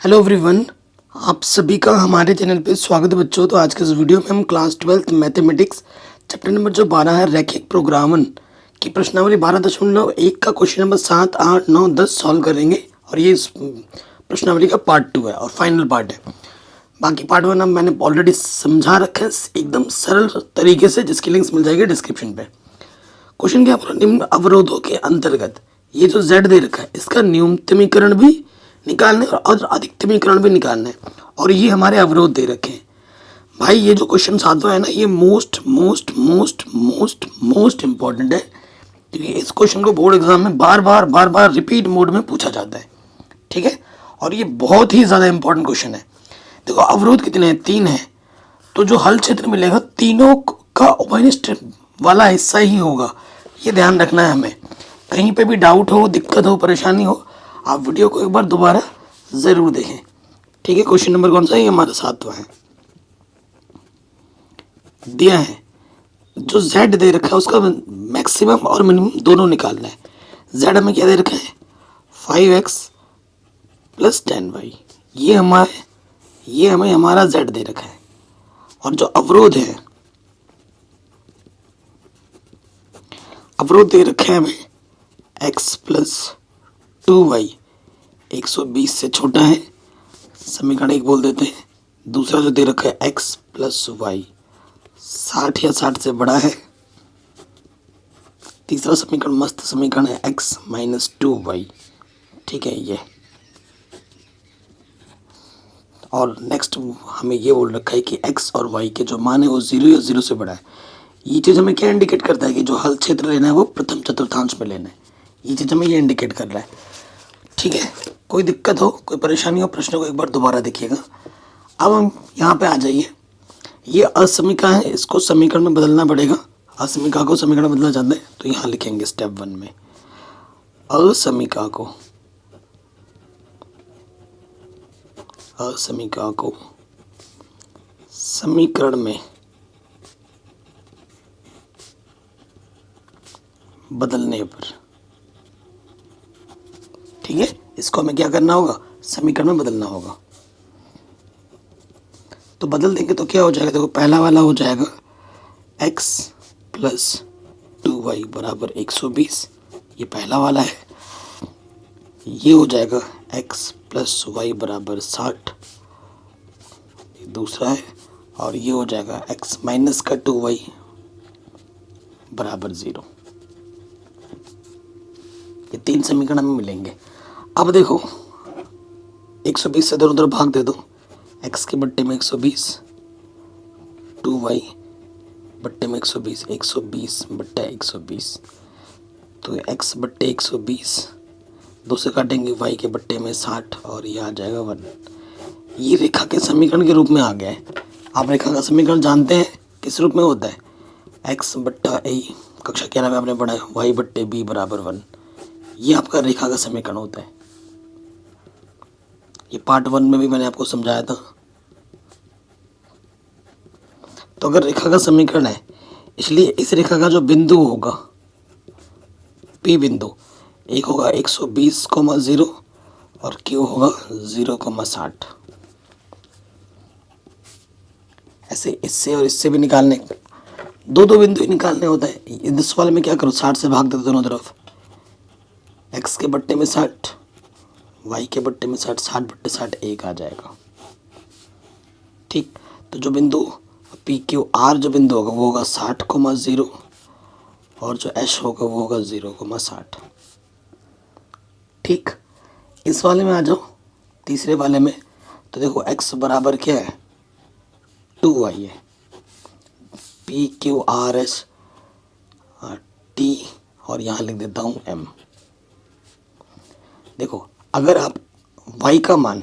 Hello everyone, आप सभी का हमारे चैनल पे स्वागत है बच्चों। तो आज के इस वीडियो में हम क्लास 12 मैथमेटिक्स चैप्टर नंबर जो 12 है रैखिक प्रोग्रामन की प्रश्नावली 12.1 का क्वेश्चन नंबर 7, 8, 9, 10 सॉल्व करेंगे। और ये इस प्रश्नावली का पार्ट 2 है और फाइनल पार्ट है। बाकी पार्ट 1 मैंने ऑलरेडी समझा रखा है एकदम सरल तरीके से, जिसकी लिंक्स मिल जाएगी डिस्क्रिप्शन पे। क्वेश्चन क्या है, निम्न अवरोधों के अंतर्गत ये जो z दे रखा है इसका न्यूनतमीकरण भी निकालना है और अधिकतमीकरण भी निकालना है। और ये हमारे अवरोध दे रखे हैं भाई। ये जो क्वेश्चन सातवां है ना, ये most most most most most important है, क्योंकि इस क्वेश्चन को बोर्ड एग्जाम में बार बार रिपीट मोड में पूछा जाता है। ठीक है, और ये बहुत ही ज़्यादा इंपॉर्टेंट क्वेश्चन है। देखो अवरोध कितने हैं, 3 है। तो जो हल क्षेत्र मिलेगा तीनों का उभयनिष्ठ वाला हिस्सा ही होगा, ये ध्यान रखना है हमें। कहीं पे भी डाउट हो, दिक्कत हो, परेशानी हो, आप वीडियो को एक बार दोबारा ज़रूर देखें। ठीक है, क्वेश्चन नंबर कौन सा है, ये हमारा 7वां है। दिया है जो z दे रखा है उसका मैक्सिमम और मिनिमम दोनों निकालना है। z हमें क्या दे रखा है, 5x + 10y। ये हमें हमारा z दे रखा है। और जो अवरोध है, अवरोध दे रखे हैं हमें x + 2y 120 से छोटा है, समीकरण 1 बोल देते हैं। दूसरा जो दे रखा है x + y 60 या 60 से बड़ा है। तीसरा समीकरण मस्त समीकरण है x - 2y। ठीक है ये। और नेक्स्ट हमें ये बोल रखा है कि x और y के जो मान है वो 0 या 0 से बड़ा है। ये चीज़ हमें क्या इंडिकेट करता है कि जो हल क्षेत्र लेना है वो प्रथम चतुर्थांश में लेना है। ये चीज़ हमें ये इंडिकेट कर रहा है। ठीक है, कोई दिक्कत हो, कोई परेशानी हो, प्रश्न को एक बार दोबारा देखिएगा। अब हम यहाँ पे आ जाइए। ये असमीका है, इसको समीकरण में बदलना पड़ेगा। असमीका को समीकरण में बदलना चाहते हैं तो यहाँ लिखेंगे स्टेप 1 में असमीका को समीकरण में बदलने पर। ठीक है, इसको हमें क्या करना होगा, समीकरण में बदलना होगा। तो बदल देंगे तो क्या हो जाएगा, देखो पहला वाला हो जाएगा x + 2y = 120। ये पहला वाला है। ये हो जाएगा x + y = 60। ये दूसरा है। और ये हो जाएगा x - 2y = 0। ये 3 समीकरण हमें मिलेंगे। अब देखो 120 से इधर उधर भाग दे दो, x के बट्टे में 120, 2y बट्टे में 120, 120 बट्टा 120। तो x बट्टे 120 2 से काटेंगे, y के बट्टे में 60 और ये आ जाएगा 1। ये रेखा के समीकरण के रूप में आ गया है। आप रेखा का समीकरण जानते हैं किस रूप में होता है, x बट्टा a, कक्षा 11 में आपने पढ़ा है, y बट्टे b = 1। ये आपका रेखा का समीकरण होता है। ये पार्ट 1 में भी मैंने आपको समझाया था। तो अगर रेखा का समीकरण है, इसलिए इस रेखा का जो बिंदु होगा P बिंदु, एक होगा 120,0 और Q होगा 0,60। ऐसे इससे और इससे भी निकालने, दो बिंदु ही निकालने होता है। इस वाले में क्या करो, 60 से भाग दो दोनों तरफ। x के बट्टे में 60, y के बट्टे में 60, 60 बट्टे 60 1 आ जाएगा। ठीक, तो जो बिंदु PQR जो बिंदु होगा वो होगा 60,0 और जो H होगा वो होगा 0,60। ठीक, इस वाले में आ जाओ, तीसरे वाले में। तो देखो x बराबर क्या है, 2y है। PQRS T और यहाँ लिख देता हूँ M। देखो अगर आप y का मान,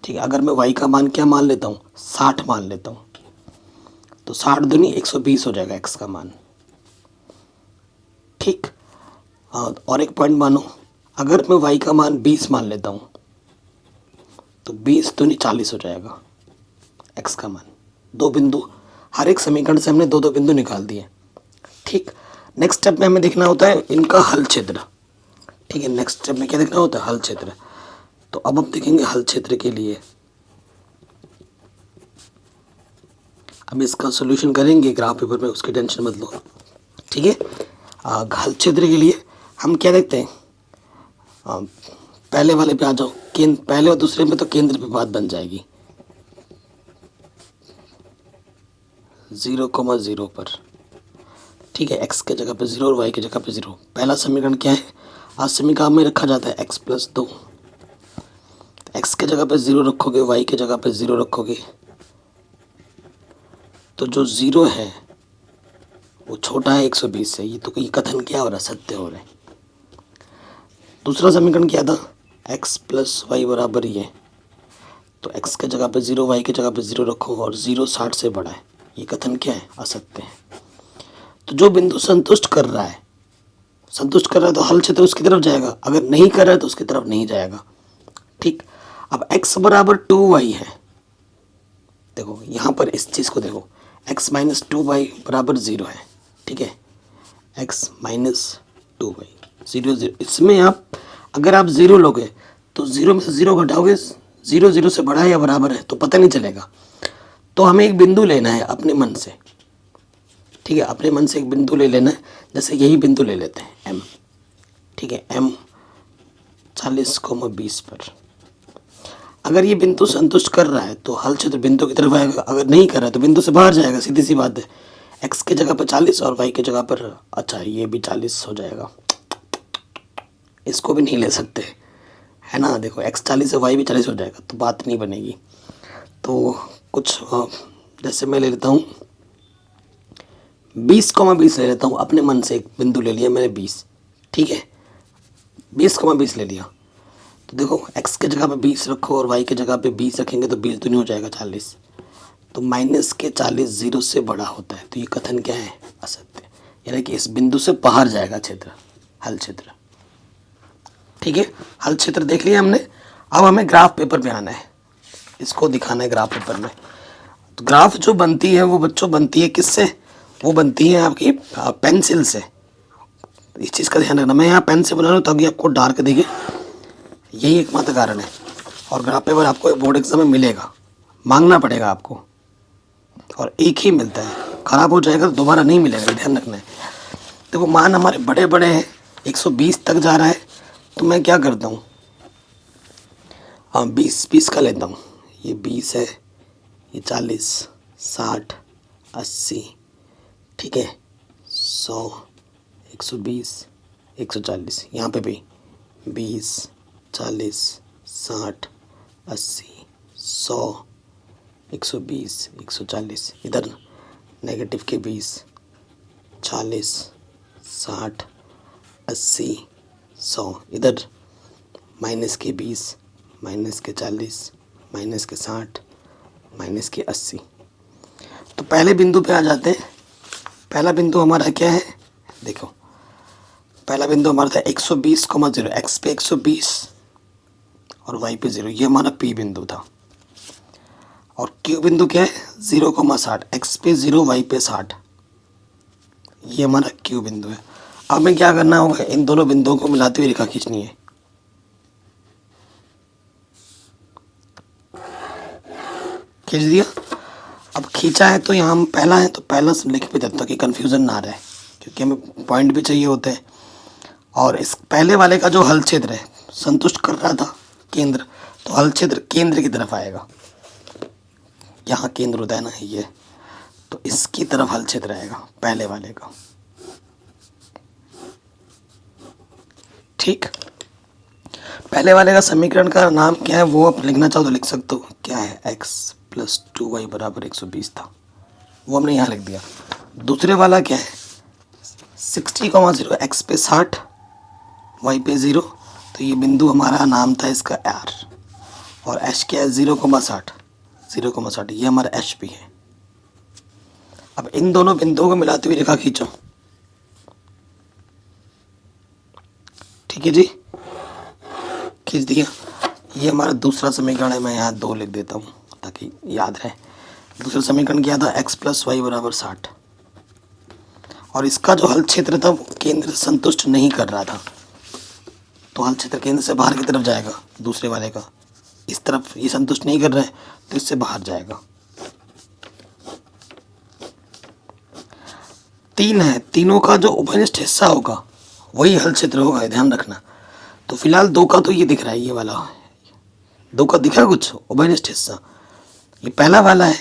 ठीक है, अगर मैं y का मान क्या मान लेता हूँ, 60 मान लेता हूँ, तो 60 दूनी 120 हो जाएगा x का मान। ठीक, और एक पॉइंट मानो, अगर मैं y का मान 20 मान लेता हूँ तो 20 दूनी 40 हो जाएगा x का मान। दो बिंदु, हर एक समीकरण से हमने दो बिंदु निकाल दिए। ठीक, नेक्स्ट स्टेप में हमें देखना होता है इनका हल क्षेत्र। ठीक है, नेक्स्ट स्टेप में क्या देखना होता है, हल क्षेत्र। तो अब हम देखेंगे हल क्षेत्र के लिए। अब इसका सोल्यूशन करेंगे ग्राफ पेपर में, उसकी टेंशन मत लो, ठीक है। हल क्षेत्र के लिए हम क्या देखते हैं, पहले वाले पे आ जाओ, केंद्र पहले और दूसरे में तो केंद्र पे बात बन जाएगी 0,0 पर, ठीक है। x के जगह पे 0 और y की जगह पे 0। पहला समीकरण क्या है, आज समीकरण में रखा जाता है x+2। x के जगह पे 0 रखोगे, y के जगह पे 0 रखोगे, तो जो 0 है वो छोटा है 120 से। ये तो ये कथन क्या हो रहा है, सत्य हो रहा है। दूसरा समीकरण क्या था, x+y बराबर ये, तो x के जगह पे 0, y के जगह पे 0 रखो और 0 60 से बड़ा है। ये कथन क्या है, असत्य है। तो जो बिंदु संतुष्ट कर रहा है तो हल क्षेत्र उसकी तरफ जाएगा, अगर नहीं कर रहा है तो उसकी तरफ नहीं जाएगा, ठीक। अब x बराबर 2y है, देखो यहाँ पर इस चीज़ को देखो, x माइनस 2y बराबर 0 है, ठीक है। x माइनस 2y 0, इसमें आप अगर आप 0 लोगे तो 0 में से 0 घटाओगे, 0 0 से बड़ा है या बराबर है तो पता नहीं चलेगा। तो हमें एक बिंदु लेना है अपने मन से, ठीक है। अपने मन से एक बिंदु ले लेना है, जैसे यही बिंदु ले लेते हैं m, ठीक है। m 40,20 पर अगर ये बिंदु संतुष्ट कर रहा है तो हल क्षेत्र बिंदु की तरफ आएगा, अगर नहीं कर रहा है तो बिंदु से बाहर जाएगा, सीधी सी बात है। x के जगह पर 40 और y के जगह पर, अच्छा ये भी 40 हो जाएगा, इसको भी नहीं ले सकते है ना। देखो x 40 है, y भी 40 हो जाएगा, तो बात नहीं बनेगी। तो कुछ जैसे मैं ले लेता हूँ 20,20 ले लेता हूँ, अपने मन से एक बिंदु ले लिया मैंने 20, ठीक है। 20,20 ले लिया, तो देखो x के जगह पे 20 रखो और y के जगह पे 20 रखेंगे तो 20 तो नहीं हो जाएगा 40, तो माइनस के 40 0 से बड़ा होता है, तो ये कथन क्या है, असत्य, यानी कि इस बिंदु से बाहर जाएगा क्षेत्र, हल क्षेत्र, ठीक है। हल क्षेत्र देख लिया हमने। अब हमें ग्राफ पेपर में आना है, इसको दिखाना है ग्राफ पेपर में। तो ग्राफ जो बनती है वो बच्चों बनती है किससे, वो बनती है आपकी पेंसिल से। इस चीज़ का ध्यान रखना, मैं यहाँ पेन से बना रहा हूँ ताकि आपको डार्क दिखे, यही एकमात्र कारण है। और ग्राफ पेपर आपको बोर्ड एग्जाम में मिलेगा, मांगना पड़ेगा आपको, और एक ही मिलता है, ख़राब हो जाएगा तो दोबारा नहीं मिलेगा, ध्यान रखना है। देखो मान हमारे बड़े बड़े हैं, 120 तक जा रहा है, तो मैं क्या करता हूँ, 20 का लेता हूँ। ये 20 है, ये 40, 60, 80, ठीक है, 100, 120, 140, यहाँ पे भी 20, 40, 60, 80, 100, 120, 140, इधर नेगेटिव के 20, 40, 60, 80, 100, इधर माइनस के 20, माइनस के 40, माइनस के 60, माइनस के 80। तो पहले बिंदु पे आ जाते हैं। पहला बिंदु हमारा क्या है, देखो पहला बिंदु हमारा था 120,0, x पे 120 और y पे 0, ये हमारा p बिंदु था। और q बिंदु क्या है, 0,60, x पे 0, y पे 60, ये हमारा q बिंदु है। अब हमें क्या करना होगा, इन दोनों बिंदुओं को मिलाते हुए रेखा खींचनी है। खींच दिया। अब खींचा है तो यहाँ हम पहला है तो पहला लिख पे देता कि कन्फ्यूज़न ना रहे, क्योंकि हमें पॉइंट भी चाहिए होते हैं। और इस पहले वाले का जो हल क्षेत्र है संतुष्ट कर रहा था केंद्र, तो हल क्षेत्र केंद्र की तरफ आएगा, यहाँ केंद्र होता है ना ये, तो इसकी तरफ हल क्षेत्र आएगा पहले वाले का, ठीक। पहले वाले का समीकरण का नाम क्या है वो आप लिखना चाहो तो लिख सकते हो, क्या है, x+2y बराबर 120 था, वो हमने यहाँ लिख दिया। दूसरे वाला क्या है, 60,0, x पे 60, y पे 0, तो ये बिंदु हमारा नाम था इसका r, और h क्या है 0,60, 0,60, ये हमारा h भी है। अब इन दोनों बिंदुओं को मिलाते हुए रेखा खींचो, ठीक है जी, खींच दिया। ये हमारा दूसरा समीकरण है, मैं यहाँ 2 लिख देता हूँ ताकि याद रहे। दूसरा समीकरण क्या था, x+y बराबर 60, और इसका जो हल क्षेत्र था वो केंद्र संतुष्ट नहीं कर रहा था, तो हल क्षेत्र केंद्र से बाहर की तरफ जाएगा, दूसरे वाले का इस तरफ ये संतुष्ट नहीं कर रहा है तो इससे बाहर जाएगा। 3 है, तीनों का जो उभयनिष्ठ हिस्सा होगा वही हल क्षेत्र होगा, ध्यान रखना। तो फिलहाल 2 का तो ये दिख रहा है, ये वाला 2 का दिखा कुछ उभयनिष्ठ हिस्सा, ये पहला वाला है,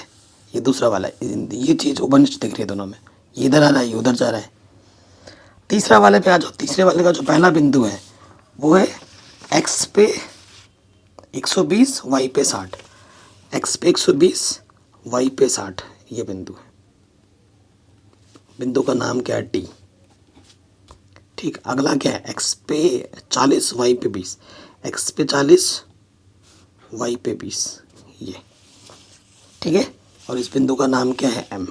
ये दूसरा वाला है, ये चीज़ उभयनिष्ठ दिख रही है दोनों में, ये इधर आ रहा है, ये उधर जा रहा है। तीसरा वाले पे आ जाओ, तीसरे वाले का जो पहला बिंदु है वो है x पे 120 y पे 60, x पे 120 y पे 60, ये बिंदु है। बिंदु का नाम क्या है, T। ठीक, अगला क्या है, x पे 40 y पे 20, x पे 40 y पे 20, ये ठीक है। और इस बिंदु का नाम क्या है, M।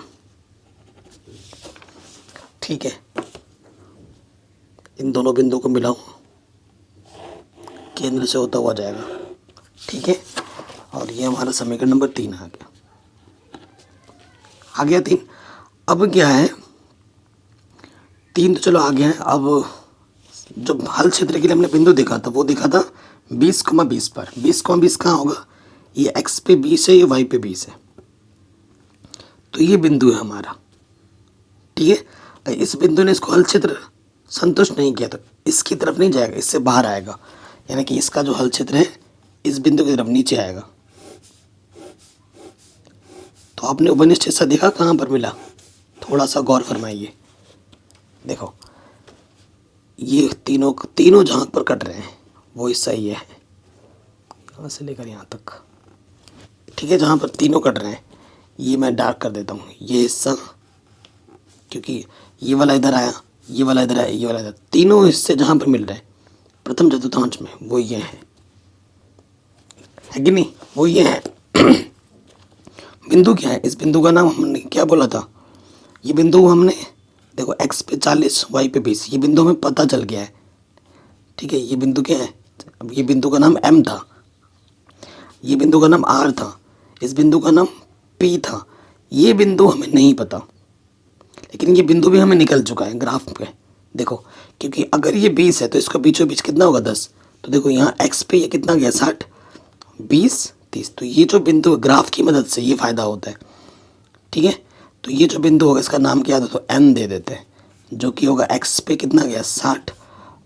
ठीक है, इन दोनों बिंदु को मिलाऊं, केंद्र से होता हुआ जाएगा। ठीक है, और ये हमारा समीकरण नंबर 3 आ गया। 3। अब क्या है, 3 तो चलो आ गया है। अब जो हल क्षेत्र के लिए हमने बिंदु देखा था वो देखा था 20,20 पर। 20,20 कहाँ होगा, ये x पे 20 है, ये y पे 20 है, तो ये बिंदु है हमारा। ठीक है, इस बिंदु ने इसको हल क्षेत्र संतुष्ट नहीं किया तो इसकी तरफ नहीं जाएगा, इससे बाहर आएगा, यानी कि इसका जो हल क्षेत्र है इस बिंदु की तरफ नीचे आएगा। तो आपने उभयनिष्ठ हिस्सा देखा कहाँ पर मिला, थोड़ा सा गौर फरमाइए। देखो ये तीनों जहाँ पर कट रहे हैं वो हिस्सा ये है, यहाँ से लेकर यहाँ तक। ठीक है, जहाँ पर तीनों कट रहे हैं ये मैं डार्क कर देता हूँ, ये हिस्सा, क्योंकि ये वाला इधर आया, ये वाला इधर आया, ये वाला इधर, तीनों हिस्से जहाँ पर मिल रहे हैं प्रथम चतुर्थांश में वो ये है कि नहीं, वो ये है। बिंदु क्या है, इस बिंदु का नाम हमने क्या बोला था, ये बिंदु हमने देखो x पे 40 y पे 20, ये बिंदु हमें पता चल गया है। ठीक है, ये बिंदु क्या है, अब ये बिंदु का नाम M था, ये बिंदु का नाम R था, इस बिंदु का नाम P था, ये बिंदु हमें नहीं पता, लेकिन ये बिंदु भी हमें निकल चुका है ग्राफ पे। देखो, क्योंकि अगर ये 20 है तो इसका बीचों बीच कितना होगा, 10। तो देखो यहाँ x पे ये कितना गया, 60, 20, 30। तो ये जो बिंदु ग्राफ की मदद से ये फ़ायदा होता है। ठीक है, तो ये जो बिंदु होगा इसका नाम क्या था, तो n दे देते हैं, जो कि होगा x पे कितना गया, 60,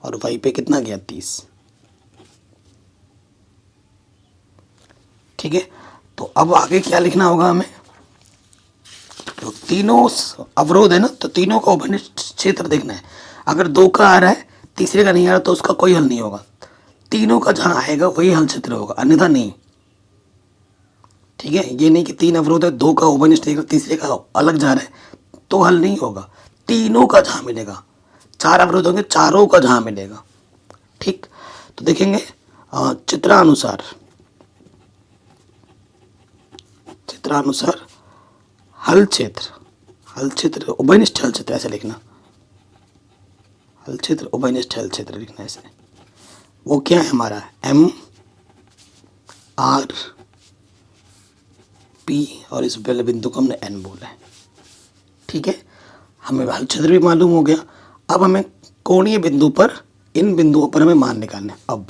और y पे कितना गया, 30। ठीक है, तो अब आगे क्या लिखना होगा हमें, तो तीनों अवरोध है ना, तो तीनों का उभयनिष्ठ क्षेत्र देखना है। अगर 2 का आ रहा है तीसरे का नहीं आ रहा तो उसका कोई हल नहीं होगा, तीनों का जहाँ आएगा वही हल क्षेत्र होगा, अन्यथा नहीं। ठीक है, ये नहीं कि 3 अवरोध है, 2 का उभयनिष्ठ देगा, तीसरे का अलग जा रहा है तो हल नहीं होगा, तीनों का जहाँ मिलेगा। 4 अवरोध होंगे, चारों का जहाँ मिलेगा। ठीक, तो देखेंगे चित्रानुसार हल क्षेत्र उभयनिष्ठ हल क्षेत्र, ऐसे लिखना, हल क्षेत्र उभयनिष्ठ हल क्षेत्र लिखना ऐसे। वो क्या है हमारा, M R P, और इस पहले बिंदु को हमने N बोला है। ठीक है, हमें हल क्षेत्र भी मालूम हो गया। अब हमें कोणीय बिंदु पर, इन बिंदुओं पर हमें मान निकालना है। अब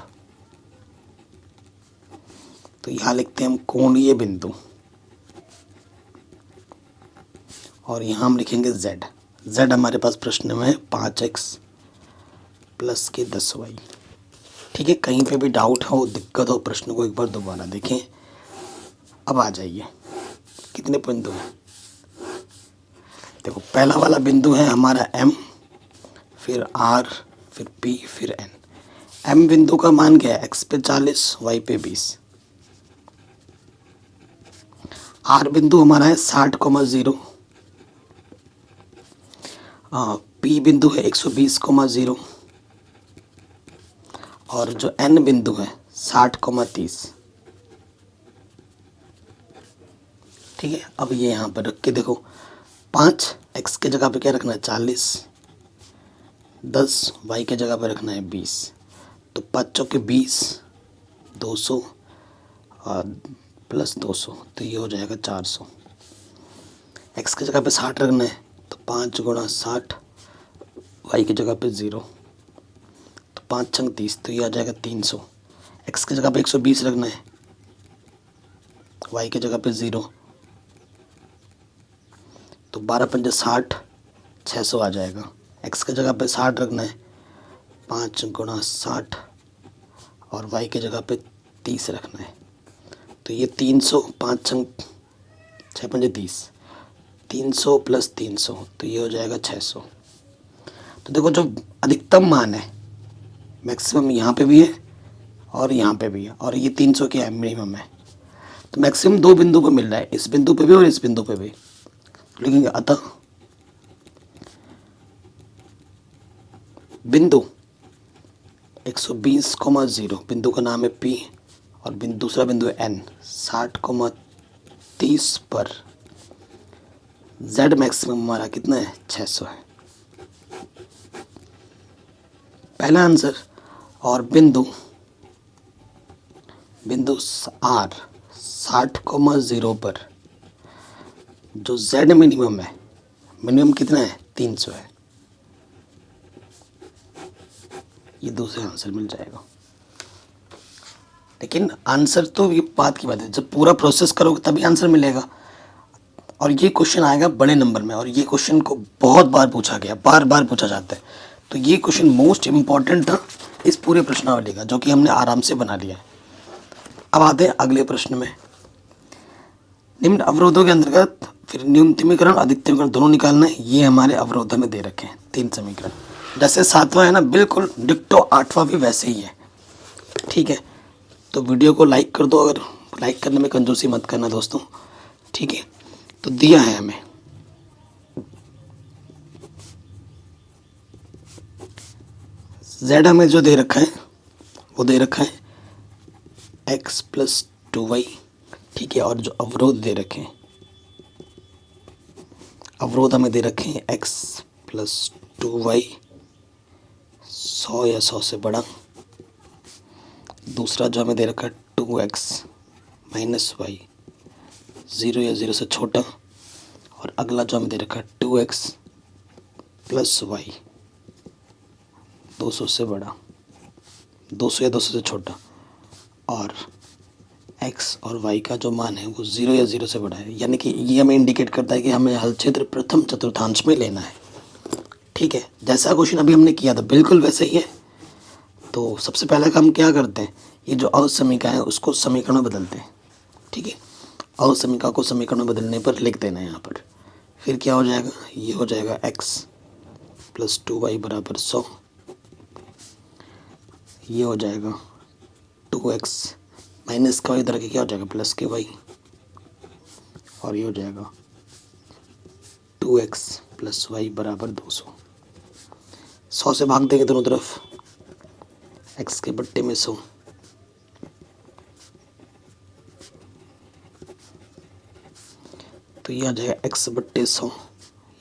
तो यहाँ लिखते हैं हम कोणीय बिंदु, और यहाँ हम लिखेंगे z हमारे पास प्रश्न में है 5x प्लस के 10y। ठीक है, कहीं पे भी डाउट हो, दिक्कत हो, प्रश्न को एक बार दोबारा देखें। अब आ जाइए, कितने बिंदु हैं, देखो पहला वाला बिंदु है हमारा M, फिर R, फिर P, फिर N। M बिंदु का मान क्या है, x पे 40 y पे 20। R बिंदु हमारा है 60,0। P बिंदु है 120,0, और जो N बिंदु है 60,30। ठीक है, अब ये यहाँ पर रख के देखो, 5 x के जगह पे क्या रखना है, 40, 10 y के जगह पे रखना है 20, तो 5 चौके 20, 200 प्लस 200, तो ये हो जाएगा 400। x के जगह पे 60 रखना है, तो 5 गुणा 60, y की जगह पे 0, तो 5 छंग 30, तो ये आ जाएगा 300। एक्स की जगह पे 120 रखना है, वाई की जगह पे 0, तो 12 पंजे 60, 600 आ जाएगा। एक्स की जगह पे 60 रखना है, 5 गुणा 60, और वाई की जगह पे 30 रखना है, तो ये 300, 5 छंग 6 पंजे 30, 300 प्लस 300, तो ये हो जाएगा 600। तो देखो जो अधिकतम मान है मैक्सिमम यहाँ पे भी है और यहाँ पे भी है, और ये 300 क्या है, मिनिमम है। तो मैक्सिमम दो बिंदु पे मिल रहा है, इस बिंदु पे भी और इस बिंदु पे भी। लेकिन अतः बिंदु 120,0 बिंदु का नाम है P और दूसरा बिंदु है N, 60,30 पर Z मैक्सिमम हमारा कितना है, 600 है, पहला आंसर। और बिंदु R 60,0 पर जो Z मिनिमम है, मिनिमम कितना है, 300 है, ये दूसरा आंसर मिल जाएगा। लेकिन आंसर तो ये बात की बात है, जब पूरा प्रोसेस करोगे तभी आंसर मिलेगा। और ये क्वेश्चन आएगा बड़े नंबर में, और ये क्वेश्चन को बहुत बार पूछा गया, बार बार पूछा जाता है। तो ये क्वेश्चन मोस्ट इम्पॉर्टेंट था इस पूरे प्रश्नावली का, जो कि हमने आराम से बना लिया है। अब आते हैं अगले प्रश्न में। निम्न अवरोधों के अंतर्गत फिर न्यूनतमीकरण अधिकतमीकरण दोनों निकालना है। ये हमारे अवरोधों में दे रखे हैं 3 समीकरण, जैसे 7वां है ना, बिल्कुल डिक्टो 8वां भी वैसे ही है। ठीक है, तो वीडियो को लाइक कर दो, अगर लाइक करने में कंजूसी मत करना दोस्तों। ठीक है, तो दिया है हमें Z हमें जो दे रखा है वो दे रखा है x प्लस 2y। ठीक है, और जो अवरोध दे रखे हैं, अवरोध हमें दे रखे हैं x प्लस 2y 100 या 100 से बड़ा। दूसरा जो हमें दे रखा है 2x माइनस वाई 0 या 0 से छोटा। और अगला जो हमें दे रखा है 2x प्लस वाई 200 से बड़ा, 200 या 200 से छोटा। और x और y का जो मान है वो 0 या 0 से बड़ा है, यानी कि ये हमें इंडिकेट करता है कि हमें हल क्षेत्र प्रथम चतुर्थांश में लेना है। ठीक है, जैसा क्वेश्चन अभी हमने किया था बिल्कुल वैसे ही है। तो सबसे पहले काम क्या करते हैं, ये जो असमीका है उसको समीकरण में बदलते हैं। ठीक है, असमीका को समीकरण में बदलने पर लिख देना है यहाँ पर। फिर क्या हो जाएगा, ये हो जाएगा x प्लस 2y बराबर 100। ये हो जाएगा 2x माइनस का इधर के क्या हो जाएगा, प्लस के y। और ये हो जाएगा 2x प्लस वाई बराबर 200। 100 से भाग देंगे दोनों तरफ, x के बट्टे में 100, तो ये आ जाएगा x बट्टे 100,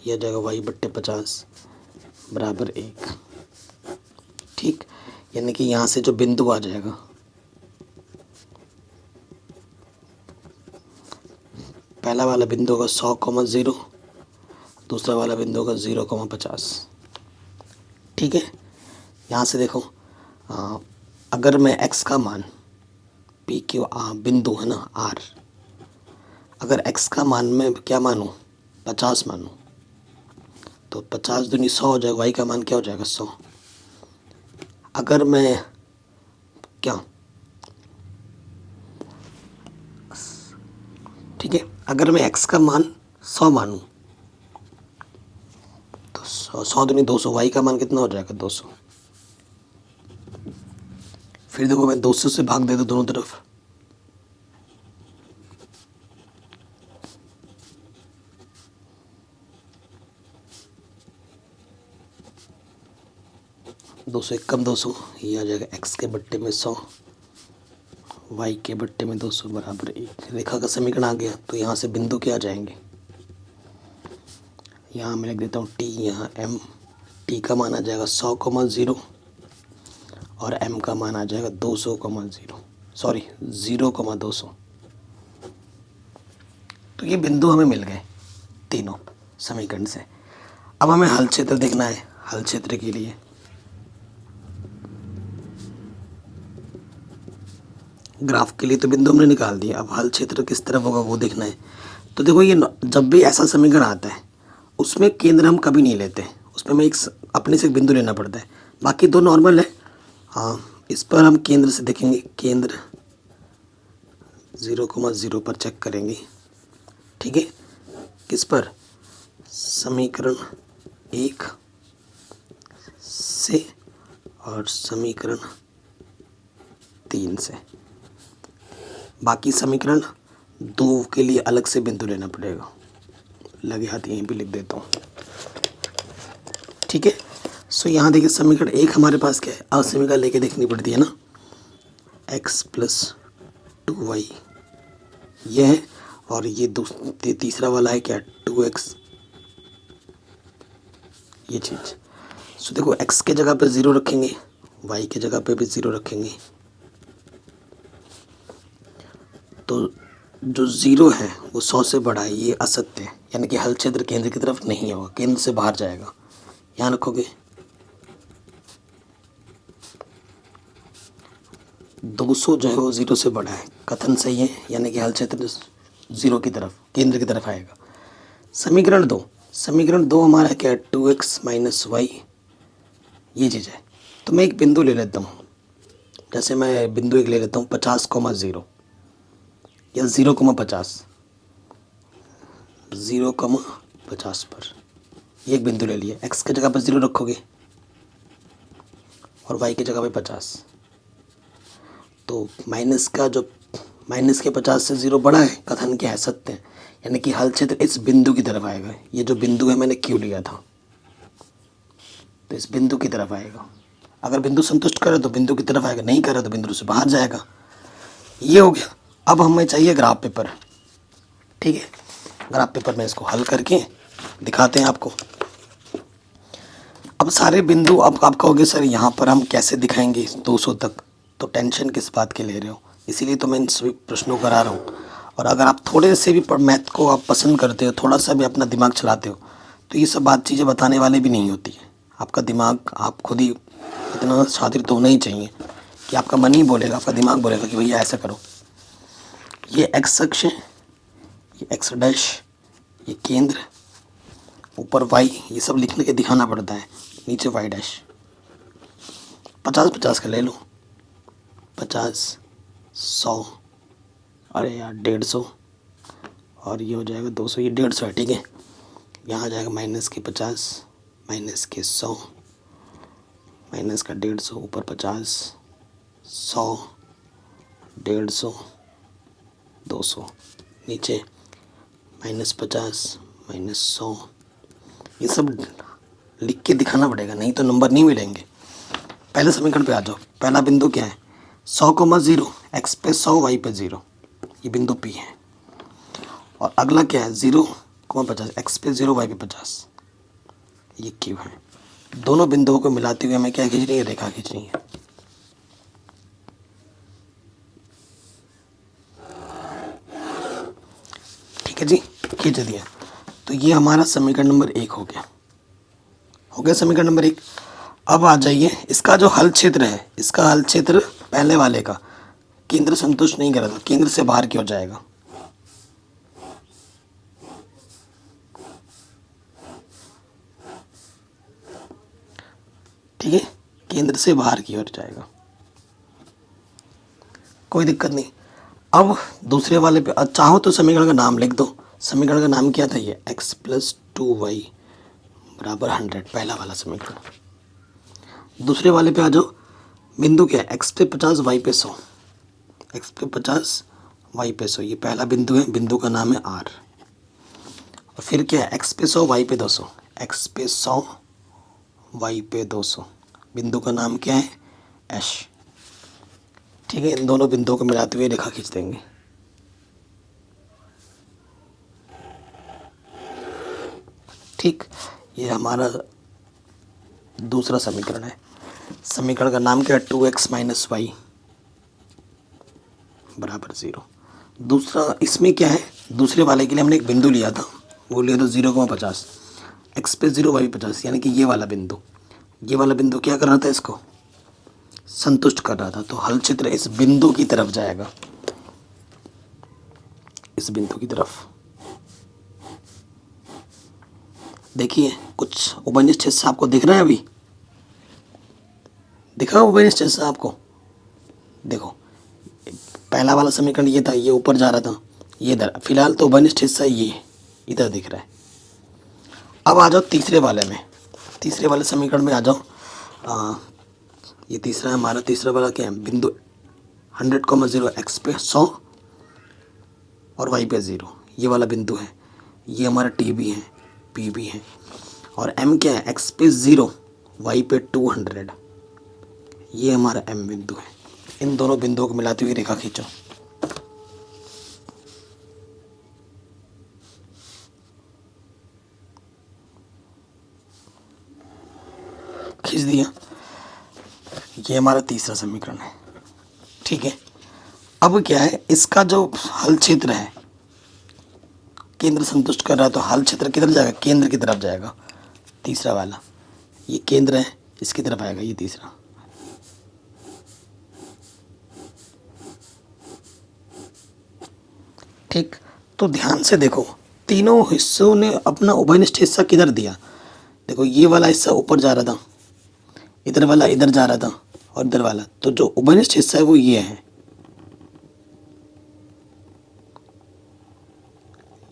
ये आ जाएगा y बट्टे 50 बराबर 1। ठीक, यानी कि यहाँ से जो बिंदु आ जाएगा, पहला वाला बिंदु होगा 100,0, दूसरा वाला बिंदु होगा 0,50। ठीक है, यहाँ से देखो अगर मैं x का मान p क्यू बिंदु है ना r, अगर x का मान मैं क्या मानूँ, 50 मानूँ, तो 50 दूनी 100 हो जाएगा, y का मान क्या हो जाएगा, 100। अगर मैं क्या, ठीक है, अगर मैं x का मान 100 मानूँ तो 100 दूनी 200, y का मान कितना हो जाएगा, 200। फिर देखो मैं 200 से भाग दे दूँ दोनों तरफ, दो सौ एक कम 200, ये आ जाएगा x के बट्टे में 100, y के बट्टे में 200 बराबर 1। रेखा का समीकरण आ गया। तो यहाँ से बिंदु क्या आ जाएंगे, यहाँ मैं लिख देता हूँ t, यहाँ m। t का मान आ जाएगा 100,0 और m का मान आ जाएगा 200,0, सॉरी 0,200। तो ये बिंदु हमें मिल गए तीनों समीकरण से। अब हमें हल क्षेत्र देखना है। हल क्षेत्र के लिए ग्राफ के लिए तो बिंदु हमने निकाल दिया, अब हल क्षेत्र किस तरफ होगा वो देखना है। तो देखो ये जब भी ऐसा समीकरण आता है उसमें केंद्र हम कभी नहीं लेते, उसमें हमें एक अपने से एक बिंदु लेना पड़ता है, बाकी दो नॉर्मल है। हाँ, इस पर हम केंद्र से देखेंगे, केंद्र 0,0 पर चेक करेंगे। ठीक है, किस पर, समीकरण 1 से और समीकरण 3 से। बाकी समीकरण 2 के लिए अलग से बिंदु लेना पड़ेगा, लगे हाथ यहीं पे लिख देता हूँ। ठीक है, सो यहाँ देखिए समीकरण 1 हमारे पास क्या है, असमीकरण लेके देखनी पड़ती है ना, x + 2y ये है, और ये तीसरा वाला है क्या, 2x ये चीज़। सो देखो x के जगह पे 0 रखेंगे, y के जगह पे भी 0 रखेंगे, तो जो 0 है वो 100 से बड़ा है, ये असत्य है, यानी कि हल क्षेत्र केंद्र की तरफ नहीं होगा, केंद्र से बाहर जाएगा। यहाँ रखोगे 200 जो है वो 0 से बड़ा है, कथन सही है, यानी कि हल क्षेत्र 0 की तरफ, केंद्र की तरफ आएगा। समीकरण 2 हमारा क्या है, 2x - y ये चीज़ है। तो मैं एक बिंदु ले लेता हूँ, जैसे मैं बिंदु एक ले लेता हूँ 50,0 या 0,50 0,50 पर ये एक बिंदु ले लिया। x की जगह पर 0 रखोगे और y की जगह पे 50, तो माइनस के 50 से 0 बड़ा है, कथन क्या है, सत्य है, यानी कि हल क्षेत्र इस बिंदु की तरफ आएगा। ये जो बिंदु है मैंने क्यों लिया था, तो इस बिंदु की तरफ आएगा। अगर बिंदु संतुष्ट करे तो बिंदु की तरफ आएगा, नहीं करे तो बिंदु से बाहर जाएगा। ये हो गया। अब हमें चाहिए ग्राफ पेपर। ठीक है, ग्राफ पेपर में इसको हल करके दिखाते हैं आपको। अब सारे बिंदु, अब आप कहोगे सर यहाँ पर हम कैसे दिखाएंगे 200 तक, तो टेंशन किस बात के ले रहे हो, इसीलिए तो मैं इन सभी प्रश्नों करा रहा हूँ। और अगर आप थोड़े से भी मैथ को आप पसंद करते हो, थोड़ा सा भी अपना दिमाग चलाते हो, तो ये सब बात चीज़ें बताने वाले भी नहीं होती है। आपका दिमाग, आप खुद ही इतना शातिर तो होना ही चाहिए कि आपका मन ही बोलेगा, आपका दिमाग बोलेगा कि भैया ऐसा करो। ये x अक्ष है, ये x डैश, ये केंद्र, ऊपर y, ये सब लिखने के दिखाना पड़ता है, नीचे y डैश। 50-50 का ले लो, 50, 100, अरे यार 150, और ये हो जाएगा 200, ये 150 है। ठीक है, यहाँ आ जाएगा -50, -100, -150, ऊपर 50, 100, 150, 200, नीचे -50, -100, ये सब लिख के दिखाना पड़ेगा, नहीं तो नंबर नहीं मिलेंगे। पहले समीकरण पे आ जाओ। पहला बिंदु क्या है, 100,0, x पे 100, y पे 0, ये बिंदु P है। और अगला क्या है, 0,50, x पे 0, y पे 50, ये Q है। दोनों बिंदुओं को मिलाते हुए हमें क्या खींचनी है, रेखा खींचनी है। ठीक है जी, खींच दिया। तो ये हमारा समीकरण नंबर 1 हो गया। समीकरण नंबर 1। अब आ जाइए, इसका जो हल क्षेत्र है, इसका हल क्षेत्र पहले वाले का केंद्र संतुष्ट नहीं कर रहा, केंद्र से बाहर की ओर जाएगा। ठीक है, केंद्र से बाहर की ओर जाएगा, कोई दिक्कत नहीं। अब दूसरे वाले पे चाहो तो समीकरण का नाम लिख दो। समीकरण का नाम क्या था, ये x + 2y = 100, पहला वाला समीकरण। दूसरे वाले पे आ जाओ। बिंदु क्या है, x पे 50, y पे 100, x पे 50, y पे 100, ये पहला बिंदु है, बिंदु का नाम है R। और फिर क्या है, x पे 100, y पे 200, x पे 100, y पे 200, बिंदु का नाम क्या है, H। ठीक है, इन दोनों बिंदुओं को मिलाते हुए रेखा खींच देंगे। ठीक, ये हमारा दूसरा समीकरण है। समीकरण का नाम क्या है, 2x - y = 0। दूसरा, इसमें क्या है, दूसरे वाले के लिए हमने एक बिंदु लिया था, वो लिया था 0,50, x पे 0, y पे 50, यानी कि ये वाला बिंदु क्या कर रहा था, इसको संतुष्ट कर रहा था। तो हल क्षेत्र इस बिंदु की तरफ जाएगा, इस बिंदु की तरफ। देखिए कुछ उभयनिष्ठ हिस्सा आपको दिख रहा है, अभी दिखा उभयनिष्ठ हिस्सा आपको? देखो पहला वाला समीकरण ये था, ये ऊपर जा रहा था, ये इधर। फिलहाल तो उभयनिष्ठ हिस्सा ये इधर दिख रहा है। अब आ जाओ तीसरे वाले में, तीसरे वाले समीकरण में आ जाओ। ये तीसरा है हमारा। तीसरा वाला क्या है? बिंदु 100,0 एक्स पे 100 और वाई पे 0, ये वाला बिंदु है। ये हमारा टी भी है, पी भी है। और एम क्या है? एक्स पे 0 वाई पे 200, ये हमारा एम बिंदु है। इन दोनों बिंदुओं को मिलाती हुई रेखा खींचो। खींच दिया। ये हमारा तीसरा समीकरण है, ठीक है। अब क्या है, इसका जो हल क्षेत्र है, केंद्र संतुष्ट कर रहा है, तो हल क्षेत्र किधर जाएगा? केंद्र की तरफ जाएगा। तीसरा वाला ये केंद्र है, इसकी तरफ आएगा ये तीसरा। ठीक, तो ध्यान से देखो, तीनों हिस्सों ने अपना उभयनिष्ठ हिस्सा किधर दिया? देखो ये वाला हिस्सा ऊपर जा रहा था, इधर वाला इधर जा रहा था, और इधर वाला, तो जो उभयनिष्ठ हिस्सा है वो ये है।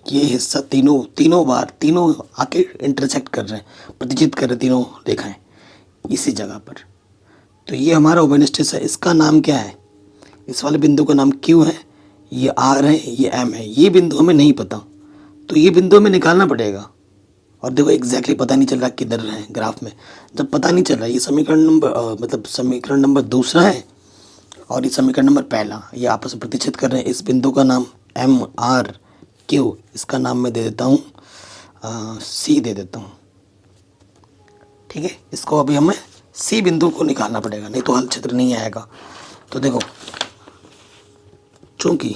ये हिस्सा तीनों बार आके इंटरसेक्ट कर रहे हैं, प्रतिचित कर रहे हैं तीनों रेखाएं इसी जगह पर। तो ये हमारा उभयनिष्ठ हिस्सा, इसका नाम क्या है? इस वाले बिंदु का नाम Q है, ये R है, ये M है। ये बिंदु हमें नहीं पता, तो ये बिंदु हमें निकालना पड़ेगा। और देखो एग्जैक्टली पता नहीं चल रहा किधर है ग्राफ में। जब पता नहीं चल रहा, ये समीकरण नंबर मतलब समीकरण नंबर दूसरा है और ये समीकरण नंबर पहला, ये आपस में प्रतिच्छेद कर रहे हैं। इस बिंदु का नाम MRQ, इसका नाम मैं दे देता हूँ C दे देता हूँ, ठीक है। इसको अभी हमें C बिंदु को निकालना पड़ेगा, नहीं तो हल क्षेत्र नहीं आएगा। तो देखो चूंकि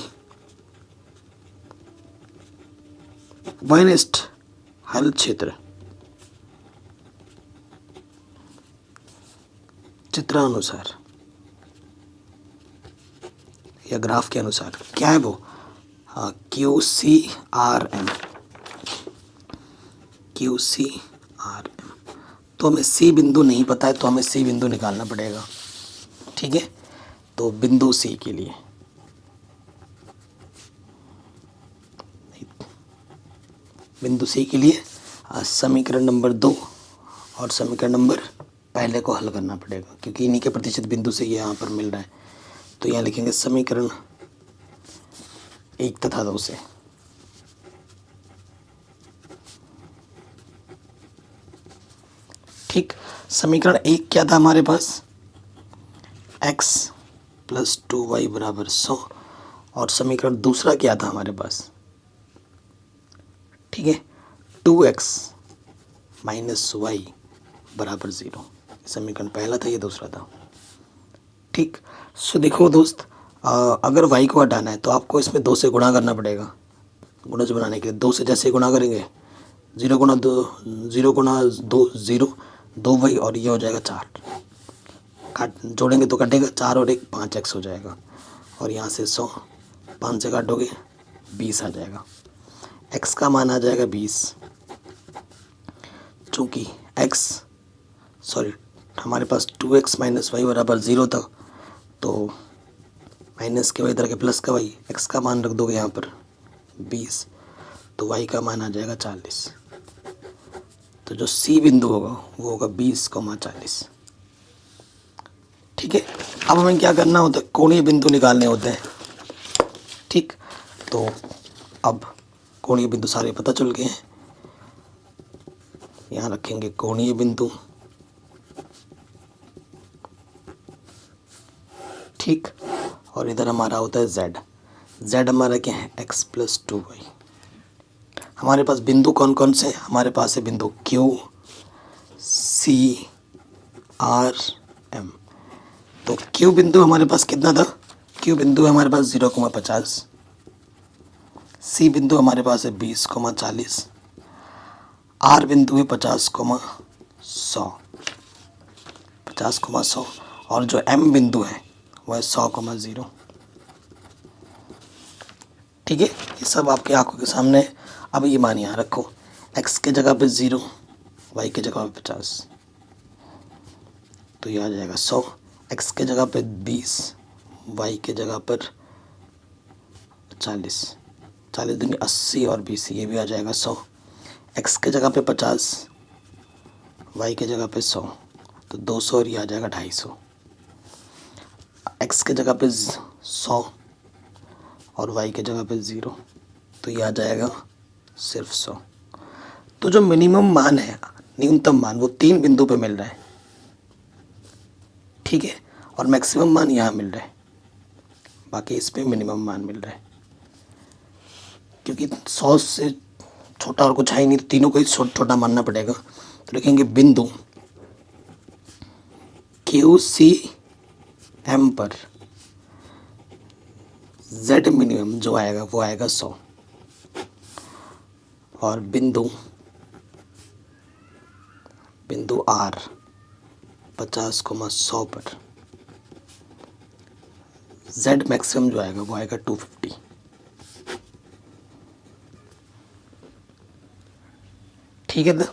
उभयनिष्ठ हल क्षेत्र चित्रानुसार या ग्राफ के अनुसार क्या है वो? QCRM, तो हमें C बिंदु नहीं पता है, तो हमें C बिंदु निकालना पड़ेगा, ठीक है। तो बिंदु C के लिए समीकरण नंबर 2 और समीकरण नंबर पहले को हल करना पड़ेगा, क्योंकि इन्हीं के प्रतिशत बिंदु से ये यहाँ पर मिल रहा है। तो यहाँ लिखेंगे समीकरण 1 तथा 2 से। ठीक, समीकरण 1 क्या था हमारे पास? x + 2y = 100। और समीकरण दूसरा क्या था हमारे पास? ठीक है, 2x - y = 0। समीकरण पहला था, ये दूसरा था, ठीक। सो देखो दोस्त, अगर y को हटाना है तो आपको इसमें 2 से गुणा करना पड़ेगा। गुणज बनाने के लिए 2 से जैसे गुणा करेंगे, 0 × 2 0, 2y और ये हो जाएगा 4। काट जोड़ेंगे तो कटेगा, 4 और 1 5x हो जाएगा। और यहाँ से 100, 5 से काटोगे 20 आ जाएगा। x का मान आ जाएगा 20। चूँकि हमारे पास 2x - y = 0 था, तो माइनस के y इधर के प्लस का y, x का मान रख दोगे यहाँ पर 20, तो y का मान आ जाएगा 40। तो जो C बिंदु होगा वो होगा 20,40, ठीक है। अब हमें क्या करना होता है? कोणीय बिंदु निकालने होते हैं, ठीक। तो अब कोणीय बिंदु सारे पता चल गए हैं। यहाँ रखेंगे कोणीय बिंदु, ठीक। और इधर हमारा होता है z हमारा क्या है? x + 2y। हमारे पास बिंदु कौन कौन से हैं? हमारे पास है बिंदु Q, C, R, M। तो Q बिंदु हमारे पास कितना था? Q बिंदु है हमारे पास 0,50। C बिंदु हमारे पास है 20,40। R बिंदु है 50,100, और जो m बिंदु है वह 100,0। ठीक है, ये सब आपकी आंखों के सामने है। अब ये मान यहाँ रखो, x के जगह पे 0, y के जगह पे 50, तो ये आ जाएगा 100। x के जगह पे 20, y के जगह पर 40, 40 दूनी 80 और 20, ये भी आ जाएगा 100। x के जगह पे 50, y के जगह पे 100, तो 200 और ये आ जाएगा 250। x के जगह पे 100 और y के जगह पे 0, तो ये आ जाएगा सिर्फ 100। तो जो मिनिमम मान है, न्यूनतम मान, वो 3 बिंदु पे मिल रहा है। ठीक है, और मैक्सिमम मान यहाँ मिल रहा है, बाकी इस पे मिनिमम मान मिल रहा है। क्योंकि 100 से छोटा और कुछ है ही नहीं, तो तीनों को ही छोटा मानना पड़ेगा। तो लिखेंगे बिंदु QCM पर Z मिनिमम जो आएगा वो आएगा 100, और बिंदु R 50,100 पर Z मैक्सिमम जो आएगा वो आएगा 250। ठीक है,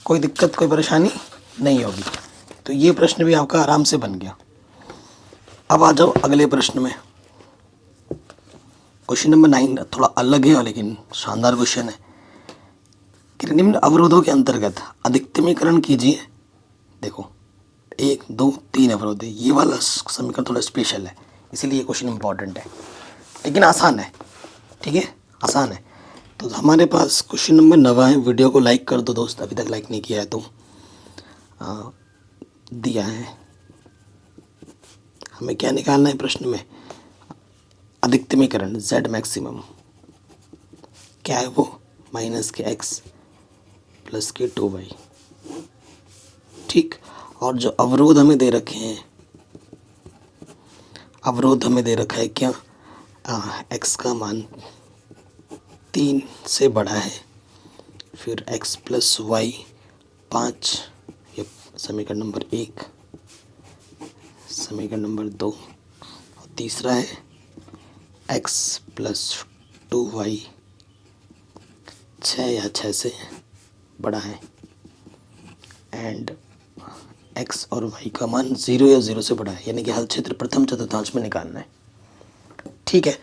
कोई दिक्कत कोई परेशानी नहीं होगी। तो ये प्रश्न भी आपका आराम से बन गया। अब आ जाओ अगले प्रश्न में। क्वेश्चन नंबर 9 थोड़ा अलग है लेकिन शानदार क्वेश्चन है कि निम्न अवरोधों के अंतर्गत अधिकतमीकरण कीजिए। देखो 1 2 3 अवरोध है, ये वाला समीकरण थोड़ा स्पेशल है, इसीलिए ये क्वेश्चन इंपॉर्टेंट है, लेकिन आसान है। ठीक है, आसान है। तो हमारे पास क्वेश्चन नंबर 9 है। वीडियो को लाइक कर दो दोस्त, अभी तक लाइक नहीं किया है तो दिया है। हमें क्या निकालना है प्रश्न में? अधिकतमीकरण Z मैक्सिमम क्या है वो? माइनस के x प्लस के 2y। ठीक, और जो अवरोध हमें दे रखे हैं, अवरोध हमें दे रखा है क्या? x का मान 3 से बड़ा है, फिर x प्लस वाई 5, ये समीकरण नंबर 1, समीकरण नंबर 2, और तीसरा है x प्लस 2y 6 या 6 से बड़ा है, एंड x और y का मान 0 या 0 से बड़ा है, यानी कि हल क्षेत्र प्रथम चतुर्थांश में निकालना है। ठीक है,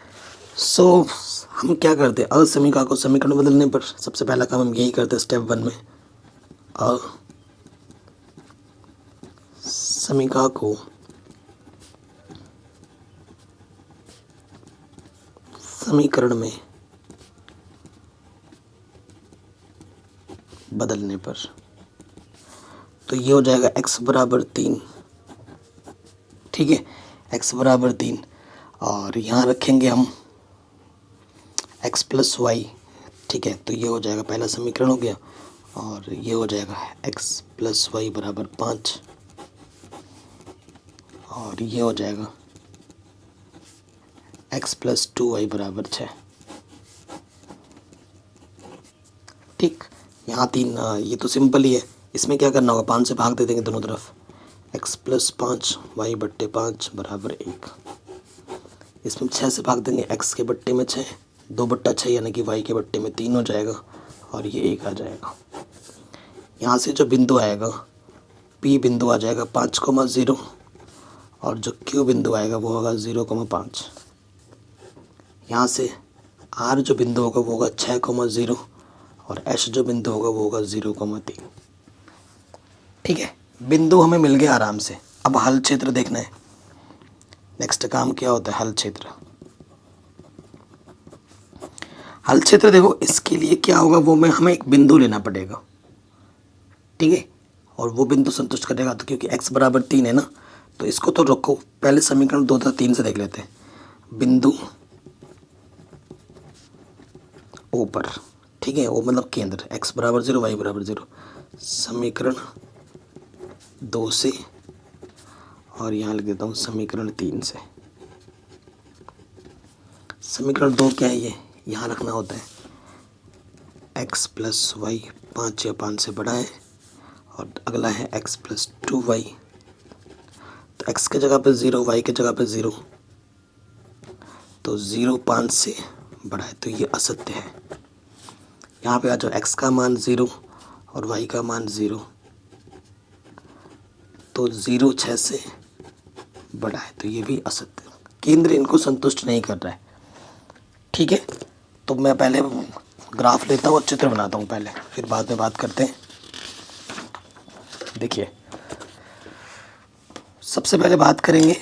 सो हम क्या करते हैं? असमीका को समीकरण बदलने पर सबसे पहला काम हम यही करते हैं स्टेप 1 में। समीका को समीकरण में बदलने पर तो ये हो जाएगा x बराबर 3। ठीक है, x बराबर 3, और यहाँ रखेंगे हम x प्लस वाई। ठीक है, तो ये हो जाएगा पहला समीकरण हो गया, और ये हो जाएगा x प्लस वाई बराबर 5, और ये हो जाएगा x प्लस 2y बराबर 6। ठीक, यहाँ 3, ये तो सिंपल ही है। इसमें क्या करना होगा? 5 से भाग दे देंगे दोनों तरफ, x प्लस 5 वाई बट्टे 5 बराबर 1। इसमें 6 से भाग देंगे, x के बट्टे में 6, 2 बट्टा 6 यानी कि y के बट्टे में 3 हो जाएगा, और ये 1 आ जाएगा। यहाँ से जो बिंदु आएगा P बिंदु आ जाएगा 5,0, और जो Q बिंदु आएगा वो होगा 0,5। यहाँ से R जो बिंदु होगा वो होगा 6,0, और H जो बिंदु होगा वो होगा 0,3। ठीक है, बिंदु हमें मिल गया आराम से। अब हल क्षेत्र देखना है। नेक्स्ट काम क्या होता है? हल क्षेत्र। हल क्षेत्र देखो, इसके लिए क्या होगा वो हमें एक बिंदु लेना पड़ेगा। ठीक है, और वो बिंदु संतुष्ट करेगा, तो क्योंकि x बराबर 3 है ना, तो इसको तो रखो, पहले समीकरण 2 था 3 से देख लेते हैं। बिंदु O पर, ठीक है, O मतलब केंद्र, x बराबर 0 y बराबर 0, समीकरण 2 से, और यहाँ लिख देता हूँ समीकरण 3 से। समीकरण 2 क्या है? ये यहाँ रखना होता है x प्लस वाई 5 या 5 से बड़ा है, और अगला है x प्लस 2y। तो तो x के जगह पे 0, y के जगह पे 0, तो 0 5 से बड़ा है तो ये असत्य है। यहाँ पे आ जाओ, x का मान 0 और y का मान 0, तो 0 6 से बड़ा है तो ये भी असत्य। केंद्र इनको संतुष्ट नहीं कर रहा है। ठीक है, तो मैं पहले ग्राफ लेता हूँ और चित्र बनाता हूँ पहले, फिर बाद में बात करते हैं। देखिए, सबसे पहले बात करेंगे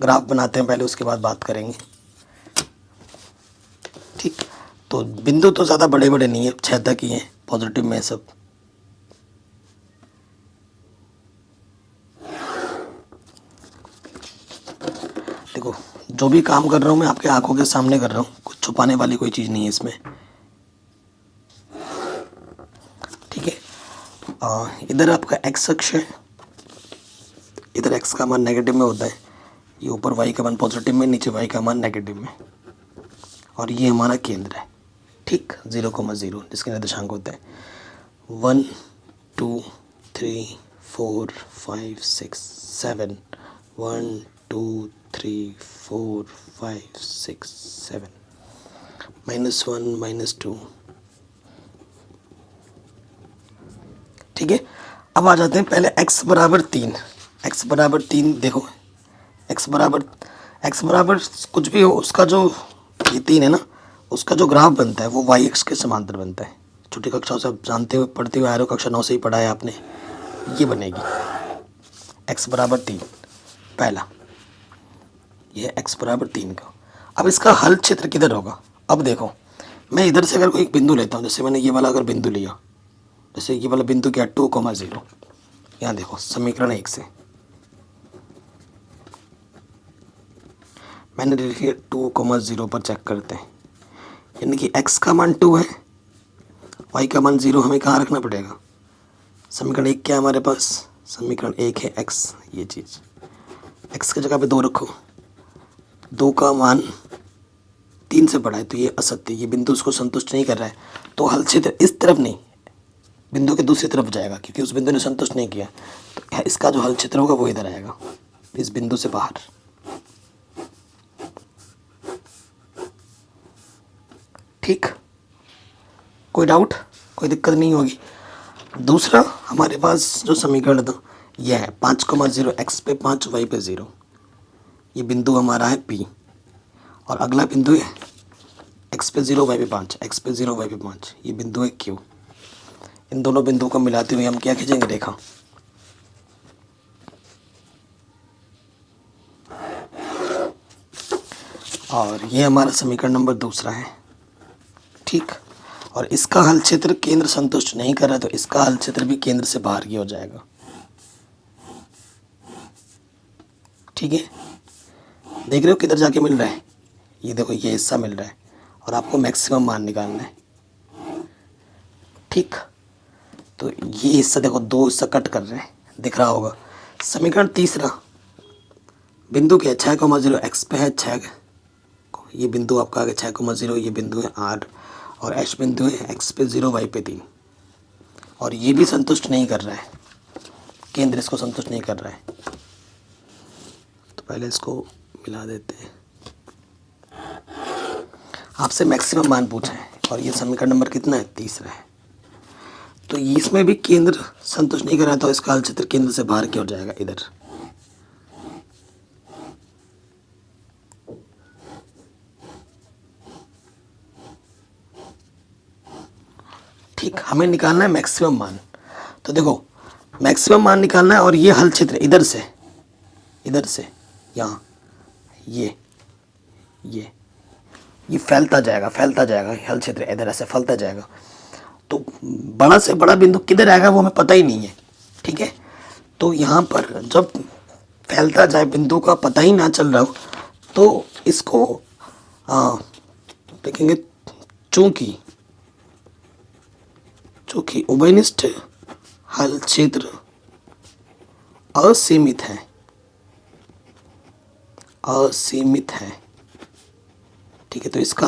ग्राफ बनाते हैं पहले, उसके बाद बात करेंगे। ठीक, तो बिंदु तो ज़्यादा बड़े बड़े नहीं है, 6 तक ही हैं, पॉजिटिव में सब। देखो, जो भी काम कर रहा हूँ मैं आपके आंखों के सामने कर रहा हूँ, कुछ छुपाने वाली कोई चीज़ नहीं है इसमें। ठीक है, इधर आपका x अक्ष है, इधर x का मान नेगेटिव में होता है, ये ऊपर y का मान पॉजिटिव में, नीचे y का मान नेगेटिव में, और ये हमारा केंद्र है। ठीक, 0,0 जिसके निर्देशांक होते हैं 1 2 3 4 5 6 7, 1 2 3 4 5 6 7, -1 -2। ठीक है, अब आ जाते हैं पहले x बराबर 3। x बराबर 3 देखो, x बराबर कुछ भी हो, उसका जो ये 3 है ना, उसका जो ग्राफ बनता है वो y अक्ष के समांतर बनता है। छोटी कक्षाओं से आप जानते हुए पढ़ते हुए आ रहे हो, कक्षा 9 से ही पढ़ा है आपने। ये बनेगी x बराबर 3 पहला, ये x बराबर 3 का। अब इसका हल क्षेत्र किधर होगा? अब देखो, मैं इधर से अगर कोई एक बिंदु लेता हूँ, जैसे मैंने ये वाला अगर बिंदु लिया, जैसे ये वाला बिंदु क्या 2,0, यहाँ देखो समीकरण 1 से मैंने लिख लिया 2,0 पर चेक करते हैं, यानी कि x का मान 2 है, y का मान 0, हमें कहाँ रखना पड़ेगा? समीकरण 1 क्या है हमारे पास? समीकरण 1 है x, ये चीज़ x की जगह पे 2 रखो, 2 का मान 3 से बड़ा है तो ये असत्य, ये बिंदु उसको संतुष्ट नहीं कर रहा है। तो हल क्षेत्र इस तरफ नहीं, बिंदु के दूसरी तरफ जाएगा, क्योंकि उस बिंदु ने संतुष्ट नहीं किया। तो इसका जो हल क्षेत्र होगा वो इधर आएगा, इस बिंदु से बाहर। ठीक, कोई डाउट, कोई दिक्कत नहीं होगी। दूसरा हमारे पास जो समीकरण था यह है 5,0, x पे 5 y पे 0, ये बिंदु हमारा है P, और अगला बिंदु है x पे 0 y पे 5, x पे 0 y पे 5, ये बिंदु है Q। इन दोनों बिंदुओं को मिलाते हुए हम क्या खींचेंगे? रेखा। और ये हमारा समीकरण नंबर दूसरा है। ठीक, और इसका हल क्षेत्र केंद्र संतुष्ट नहीं कर रहा है, तो इसका हल क्षेत्र भी केंद्र से बाहर की हो जाएगा। ठीक है, देख रहे हो किधर जाके मिल रहा है? ये देखो, ये हिस्सा मिल रहा है, और आपको मैक्सिमम मान निकालना है। ठीक, तो ये हिस्सा देखो, 2 हिस्सा कट कर रहे हैं, दिख रहा होगा। समीकरण तीसरा, बिंदु क्या है? 6,0, x पे है 6, ये बिंदु आपका आ गया 6,0, ये बिंदु है R, और H बिंदु है x पे 0 y पे 3, और ये भी संतुष्ट नहीं कर रहा है, केंद्र इसको संतुष्ट नहीं कर रहा है। तो पहले इसको मिला देते हैं। आपसे मैक्सिमम मान पूछा है, और ये समीकरण नंबर कितना है? तीसरा है। तो इसमें भी केंद्र संतुष्ट नहीं कर रहा है, तो इसका हल क्षेत्र केंद्र से बाहर की ओर जाएगा, इधर। ठीक, हमें निकालना है मैक्सिमम मान। तो देखो, मैक्सिमम मान निकालना है, और ये हल क्षेत्र इधर से यहाँ ये फैलता जाएगा, हल क्षेत्र इधर ऐसे फैलता जाएगा। तो बड़ा से बड़ा बिंदु किधर आएगा वो हमें पता ही नहीं है। ठीक है, तो यहाँ पर जब फैलता जाए, बिंदु का पता ही ना चल रहा हो, तो इसको देखेंगे, चूंकि उभयनिष्ठ हल क्षेत्र असीमित है। ठीक है, तो इसका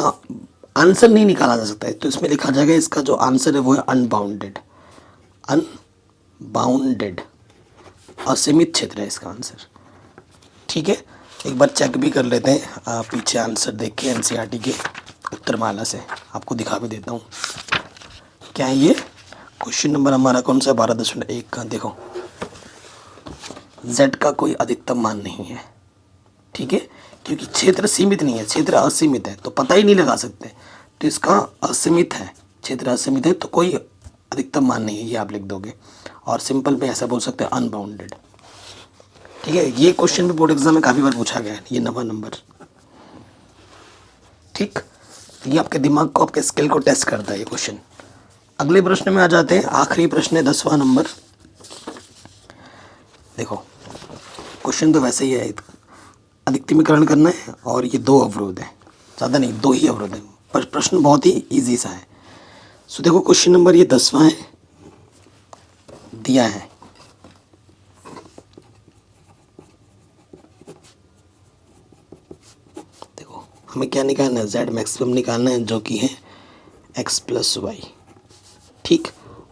आंसर नहीं निकाला जा सकता है, तो इसमें लिखा जाएगा, इसका जो आंसर है वो है अनबाउंडेड। असीमित क्षेत्र है इसका आंसर। ठीक है, एक बार चेक भी कर लेते हैं पीछे आंसर देख के एनसीईआरटी के उत्तरमाला से, आपको दिखा भी देता हूँ। क्या है ये क्वेश्चन नंबर हमारा कौन सा 12.1 का। देखो z का कोई अधिकतम मान नहीं है, ठीक है, क्योंकि क्षेत्र सीमित नहीं है, क्षेत्र असीमित है, तो पता ही नहीं लगा सकते। तो इसका असीमित है, क्षेत्र असीमित है तो कोई अधिकतम मान नहीं है, ये आप लिख दोगे। और सिंपल में ऐसा बोल सकते हैं अनबाउंडेड। ठीक है, ये क्वेश्चन भी बोर्ड एग्जाम में काफ़ी बार पूछा गया है, ये 9वां नंबर। ठीक, ये आपके दिमाग को, आपके स्किल को टेस्ट करता है ये क्वेश्चन। अगले प्रश्न में आ जाते हैं, आखिरी प्रश्न है 10वां नंबर। देखो क्वेश्चन तो वैसे ही है, अधिकतमीकरण करना है और ये 2 अवरोध है, ज़्यादा नहीं, 2 ही अवरोध है, पर प्रश्न बहुत ही इजी सा है। सो देखो क्वेश्चन नंबर ये 10वां है, दिया है हमें क्या निकालना है, z मैक्सिमम निकालना है जो कि है x + y। ठीक,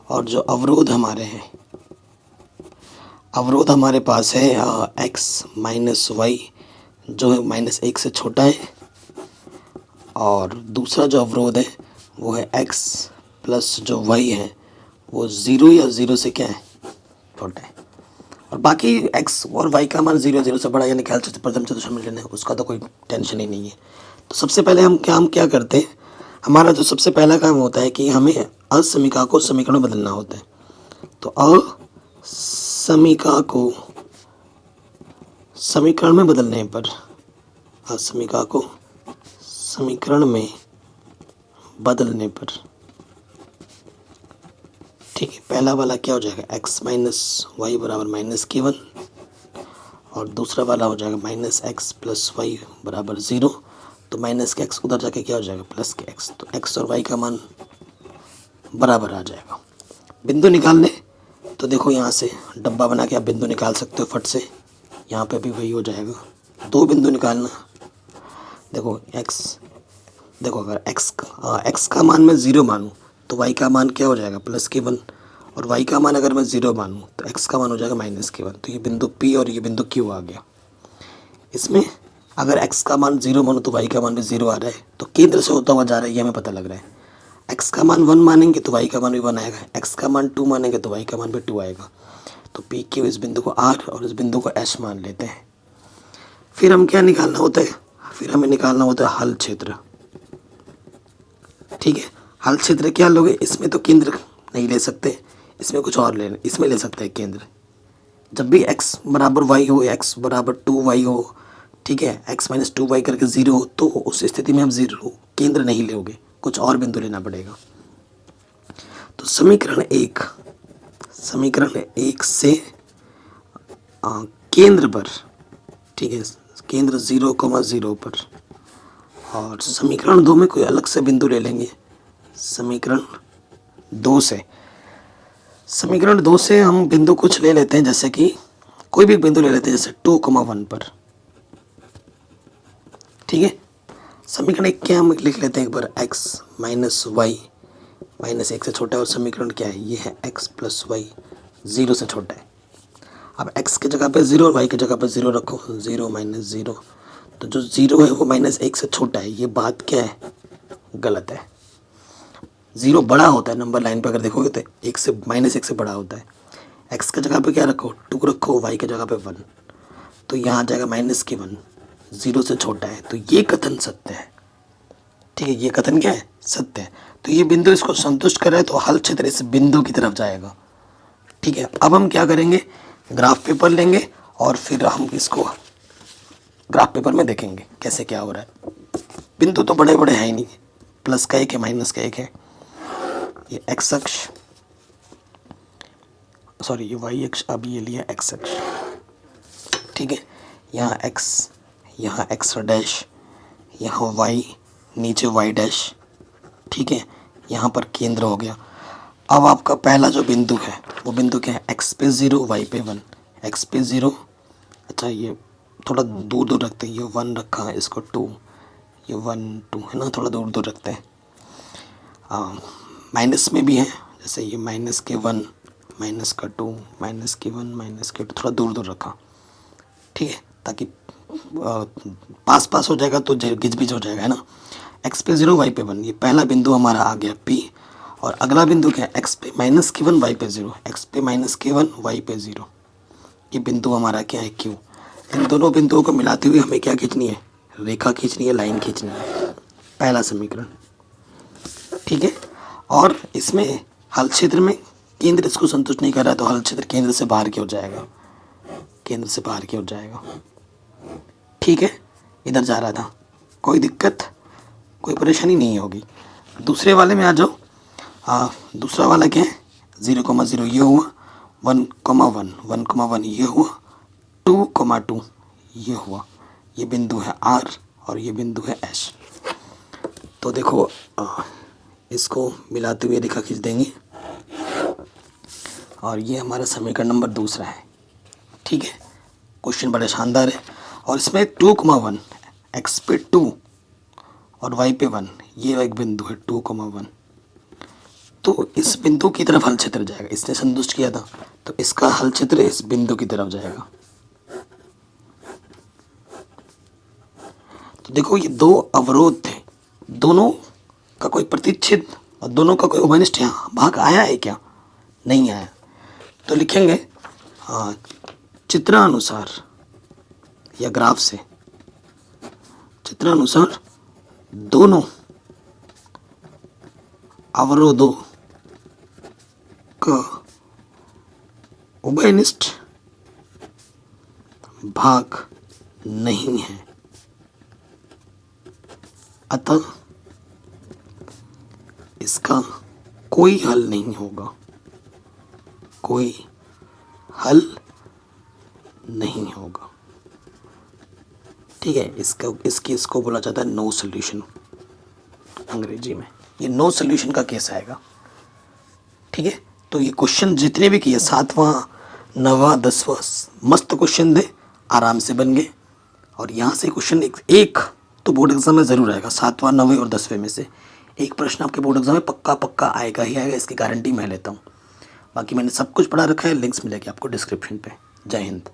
और जो अवरोध हमारे हैं, अवरोध हमारे पास है x - y जो है -1 से छोटा है, और दूसरा जो अवरोध है वो है x प्लस जो y है वो 0 या 0 से क्या है, छोटा है। और बाकी x और y का मान 0 से बड़ा, यानी ख्याल से प्रथम चतुर्थक है, उसका तो कोई टेंशन ही नहीं है। तो सबसे पहले हम क्या करते हैं, हमारा जो सबसे पहला काम होता है कि हमें असमीका को समीकरण में बदलना होता है। तो असमीका को समीकरण में बदलने पर, असमीका को समीकरण में बदलने पर, ठीक है, पहला वाला क्या हो जाएगा, x - y = -k1, और दूसरा वाला हो जाएगा -x + y = 0। तो माइनस के x उधर जाके क्या हो जाएगा, प्लस के x, तो x और y का मान बराबर आ जाएगा। बिंदु निकालने, तो देखो यहाँ से डब्बा बना के आप बिंदु निकाल सकते हो फट से, यहाँ पे भी वही हो जाएगा। 2 बिंदु निकालना, देखो x, देखो अगर x का मान मैं 0 मानूँ तो y का मान क्या हो जाएगा, +k1, और y का मान अगर मैं 0 मानूँ तो x का मान हो जाएगा -k1। तो ये बिंदु P और ये बिंदु Q आ गया। इसमें अगर x का मान 0 मानो तो y का मान भी 0 आ रहा है, तो केंद्र से होता हुआ जा रहा है, ये हमें पता लग रहा है। x का मान 1 मानेंगे तो y का मान भी 1 आएगा, x का मान 2 मानेंगे तो y का मान भी 2 आएगा। तो P Q इस बिंदु को R और इस बिंदु को S मान लेते हैं। फिर हम क्या निकालना होता है, फिर हमें निकालना होता है हल क्षेत्र। ठीक है, हल क्षेत्र क्या लोगे, इसमें तो केंद्र नहीं ले सकते, इसमें कुछ और ले, इसमें ले सकते हैं केंद्र। जब भी x = y हो, x = 2y हो, ठीक है, x - 2y करके 0 हो, तो उस स्थिति में हम 0 केंद्र नहीं लोगे, कुछ और बिंदु लेना पड़ेगा। तो समीकरण 1 से केंद्र पर, ठीक है, केंद्र 0,0 पर, और समीकरण 2 में कोई अलग से बिंदु ले लेंगे। समीकरण 2 से हम बिंदु कुछ ले लेते हैं, जैसे कि कोई भी बिंदु ले लेते हैं, जैसे 2,1 पर। ठीक है, समीकरण 1 क्या हम लिख लेते हैं एक बार, x - y -1 से छोटा है, और समीकरण क्या है, ये है x + y 0 से छोटा है। अब x की जगह पे 0 और y की जगह पे 0 रखो, 0 - 0, तो जो 0 है वो -1 से छोटा है, ये बात क्या है, गलत है। 0 बड़ा होता है, नंबर लाइन पे अगर देखोगे तो -1 से बड़ा होता है। x की जगह पे क्या रखो, 2 रखो, y की जगह पे 1, तो यहाँ आ जाएगा -1, 0 से छोटा है। तो ये कथन सत्य है। ठीक है, ये कथन क्या है, सत्य है। तो ये बिंदु इसको संतुष्ट कर रहा है, तो हल क्षेत्र इस बिंदु की तरफ जाएगा। ठीक है, अब हम क्या करेंगे, ग्राफ पेपर लेंगे और फिर हम इसको ग्राफ पेपर में देखेंगे कैसे क्या हो रहा है। बिंदु तो बड़े बड़े हैं ही नहीं, प्लस का 1 है, माइनस का 1 है, ये x अक्ष, सॉरी ये y अक्ष, अब ये लिया x अक्ष। ठीक है, यहाँ x, यहाँ x डैश, यहाँ y, नीचे y डैश। ठीक है, यहाँ पर केंद्र हो गया। अब आपका पहला जो बिंदु है वो बिंदु क्या है, x पे 0, y पे 1। x पे 0, अच्छा ये थोड़ा दूर दूर रखते हैं, ये 1 रखा है, इसको 2, ये 1 2 है ना, थोड़ा दूर दूर रखते हैं। माइनस में भी है, जैसे ये -1, माइनस का 2 माइनस के 1 माइनस के 2 थोड़ा दूर दूर रखा, ठीक है, ताकि पास पास हो जाएगा तो गिच बिच हो जाएगा, है ना। एक्स पे 0 वाई पे 1, ये पहला बिंदु हमारा आ गया P। और अगला बिंदु क्या है, एक्स पे माइनस के 1 वाई पे 0, एक्स पे माइनस के 1 वाई पे 0, ये बिंदु हमारा क्या है Q। इन दोनों बिंदुओं को मिलाते हुए हमें क्या खींचनी है, रेखा खींचनी है, लाइन खींचनी है, पहला समीकरण, ठीक है। और इसमें हल क्षेत्र में केंद्र इसको संतुष्ट नहीं कर रहा है, तो हल क्षेत्र केंद्र से बाहर की हो जाएगा, केंद्र से बाहर की हो जाएगा, ठीक है। इधर जा रहा था, कोई दिक्कत कोई परेशानी नहीं होगी। दूसरे वाले में आ जाओ। दूसरा वाला क्या है, 0,0 ये हुआ, 1,1 1,1 ये हुआ, 2,2 ये हुआ, ये बिंदु है R और ये बिंदु है S। तो देखो इसको मिलाते हुए रेखा खींच देंगे और ये हमारा समीकरण नंबर दूसरा है, ठीक है। क्वेश्चन बड़ा शानदार है। और इसमें 2,1 एक्स पे 2 और वाई पे 1, ये एक बिंदु है 2,1, तो इस बिंदु की तरफ हल क्षेत्र जाएगा, इसने संतुष्ट किया था, तो इसका हल क्षेत्र इस बिंदु की तरफ जाएगा। तो देखो ये दो अवरोध थे, दोनों का कोई प्रतिच्छेद और दोनों का कोई उभयनिष्ठ यहाँ भाग आया है क्या, नहीं आया। तो लिखेंगे चित्रानुसार या ग्राफ से, चित्रानुसार दोनों अवरोधों का उभयनिष्ठ भाग नहीं है, अतः इसका कोई हल नहीं होगा, कोई हल नहीं होगा, ठीक है। इसको बोला जाता है नो सॉल्यूशन अंग्रेजी में, ये नो सॉल्यूशन का केस आएगा, ठीक है। तो ये क्वेश्चन जितने भी किए 7वां 9वां 10वां मस्त क्वेश्चन थे, आराम से बन गए। और यहाँ से क्वेश्चन एक तो बोर्ड एग्जाम में ज़रूर आएगा, 7वां 9वें और 10वें में से एक प्रश्न आपके बोर्ड एग्जाम में पक्का आएगा ही आएगा, इसकी गारंटी मैं लेता हूँ। बाकी मैंने सब कुछ पढ़ा रखा है, लिंक्स मिलेगी आपको डिस्क्रिप्शन पे। जय हिंद।